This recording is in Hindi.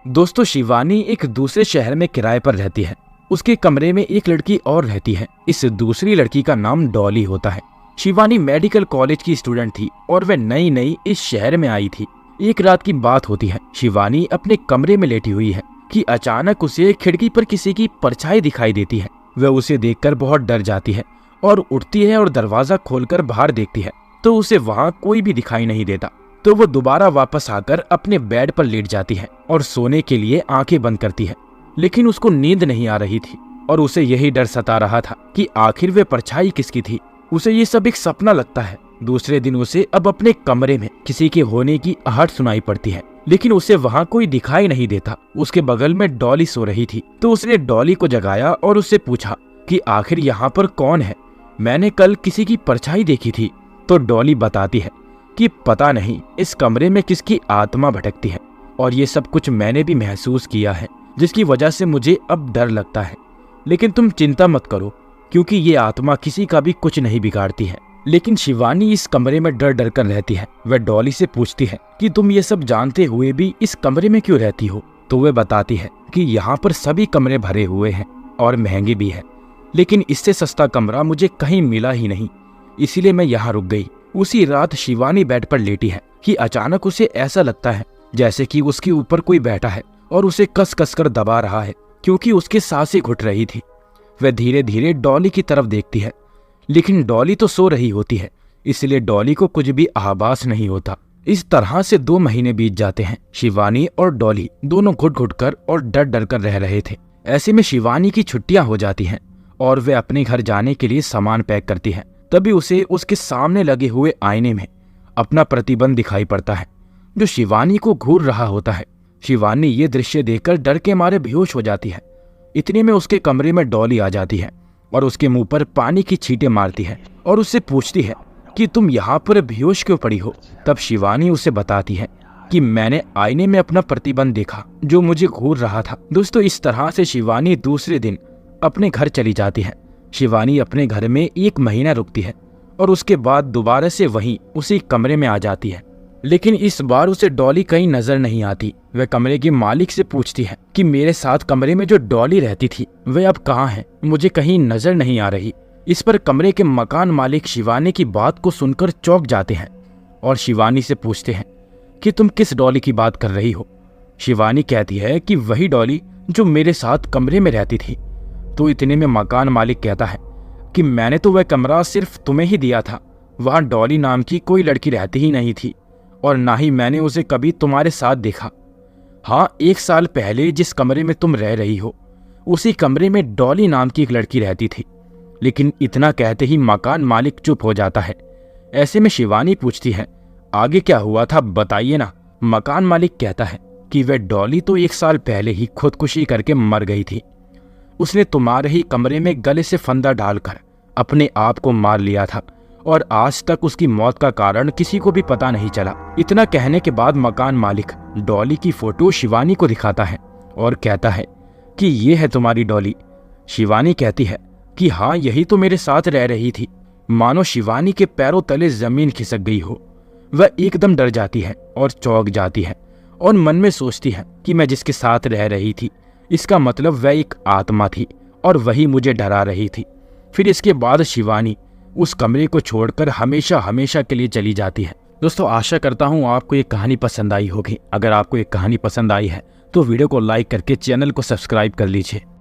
दोस्तों, शिवानी एक दूसरे शहर में किराए पर रहती है। उसके कमरे में एक लड़की और रहती है। इस दूसरी लड़की का नाम डॉली होता है। शिवानी मेडिकल कॉलेज की स्टूडेंट थी और वह नई नई इस शहर में आई थी। एक रात की बात होती है। शिवानी अपने कमरे में लेटी हुई है कि अचानक उसे खिड़की पर किसी की परछाई दिखाई देती है। वह उसे देखकर बहुत डर जाती है और उठती है और दरवाजा खोलकर बाहर देखती है तो उसे वहाँ कोई भी दिखाई नहीं देता। तो वो दोबारा वापस आकर अपने बेड पर लेट जाती है और सोने के लिए आंखें बंद करती है। लेकिन उसको नींद नहीं आ रही थी और उसे यही डर सता रहा था कि आखिर वे परछाई किसकी थी। उसे ये सब एक सपना लगता है। दूसरे दिन उसे अब अपने कमरे में किसी के होने की आहट सुनाई पड़ती है, लेकिन उसे वहाँ कोई दिखाई नहीं देता। उसके बगल में डॉली सो रही थी तो उसने डॉली को जगाया और उससे पूछा कि आखिर यहाँ पर कौन है, मैंने कल किसी की परछाई देखी थी। तो डॉली बताती है कि पता नहीं इस कमरे में किसकी आत्मा भटकती है और ये सब कुछ मैंने भी महसूस किया है, जिसकी वजह से मुझे अब डर लगता है। लेकिन तुम चिंता मत करो क्योंकि ये आत्मा किसी का भी कुछ नहीं बिगाड़ती है। लेकिन शिवानी इस कमरे में डर डर कर रहती है। वह डॉली से पूछती है कि तुम ये सब जानते हुए भी इस कमरे में क्यों रहती हो। तो वह बताती है कि यहाँ पर सभी कमरे भरे हुए हैं और महंगे भी है, लेकिन इससे सस्ता कमरा मुझे कहीं मिला ही नहीं, इसीलिए मैं यहाँ रुक गई। उसी रात शिवानी बेड पर लेटी है कि अचानक उसे ऐसा लगता है जैसे कि उसके ऊपर कोई बैठा है और उसे कस कस कर दबा रहा है क्योंकि उसकी सांसें घुट रही थी। वह धीरे धीरे डॉली की तरफ देखती है, लेकिन डॉली तो सो रही होती है, इसलिए डॉली को कुछ भी आभास नहीं होता। इस तरह से 2 महीने बीत जाते हैं। शिवानी और डॉली दोनों घुट घुट कर और डर डर कर रह रहे थे। ऐसे में शिवानी की छुट्टियां हो जाती हैं और वे अपने घर जाने के लिए सामान पैक करती है। तभी उसे उसके सामने लगे हुए आईने में अपना प्रतिबिंब दिखाई पड़ता है जो शिवानी को घूर रहा होता है। शिवानी ये दृश्य देखकर डर के मारे बेहोश हो जाती है। इतने में उसके कमरे में डॉली आ जाती है और उसके मुंह पर पानी की छींटें मारती है और उससे पूछती है कि तुम यहाँ पर बेहोश क्यों पड़ी हो। तब शिवानी उसे बताती है कि मैंने आईने में अपना प्रतिबिंब देखा जो मुझे घूर रहा था। दोस्तों, इस तरह से शिवानी दूसरे दिन अपने घर चली जाती है। शिवानी अपने घर में 1 महीना रुकती है और उसके बाद दोबारा से वहीं उसी कमरे में आ जाती है। लेकिन इस बार उसे डॉली कहीं नजर नहीं आती। वह कमरे के मालिक से पूछती है कि मेरे साथ कमरे में जो डॉली रहती थी वह अब कहाँ है, मुझे कहीं नजर नहीं आ रही। इस पर कमरे के मकान मालिक शिवानी की बात को सुनकर चौंक जाते हैं और शिवानी से पूछते हैं कि तुम किस डॉली की बात कर रही हो। शिवानी कहती है कि वही डॉली जो मेरे साथ कमरे में रहती थी। तो इतने में मकान मालिक कहता है कि मैंने तो वह कमरा सिर्फ तुम्हें ही दिया था, वहाँ डॉली नाम की कोई लड़की रहती ही नहीं थी और ना ही मैंने उसे कभी तुम्हारे साथ देखा। हाँ, 1 साल पहले जिस कमरे में तुम रह रही हो उसी कमरे में डॉली नाम की एक लड़की रहती थी। लेकिन इतना कहते ही मकान मालिक चुप हो जाता है। ऐसे में शिवानी पूछती है आगे क्या हुआ था, बताइए ना। मकान मालिक कहता है कि वह डॉली तो 1 साल पहले ही खुदकुशी करके मर गई थी। उसने तुम्हारे ही कमरे में गले से फंदा डालकर अपने आप को मार लिया था और आज तक उसकी मौत का कारण किसी को भी पता नहीं चला। इतना कहने के बाद मकान मालिक डॉली की फोटो शिवानी को दिखाता है और कहता है कि ये है तुम्हारी डॉली। शिवानी कहती है कि हाँ, यही तो मेरे साथ रह रही थी। मानो शिवानी के पैरों तले जमीन खिसक गई हो। वह एकदम डर जाती है और चौंक जाती है और मन में सोचती है कि मैं जिसके साथ रह रही थी इसका मतलब वह एक आत्मा थी और वही मुझे डरा रही थी। फिर इसके बाद शिवानी उस कमरे को छोड़कर हमेशा हमेशा के लिए चली जाती है। दोस्तों, आशा करता हूँ आपको ये कहानी पसंद आई होगी। अगर आपको ये कहानी पसंद आई है तो वीडियो को लाइक करके चैनल को सब्सक्राइब कर लीजिए।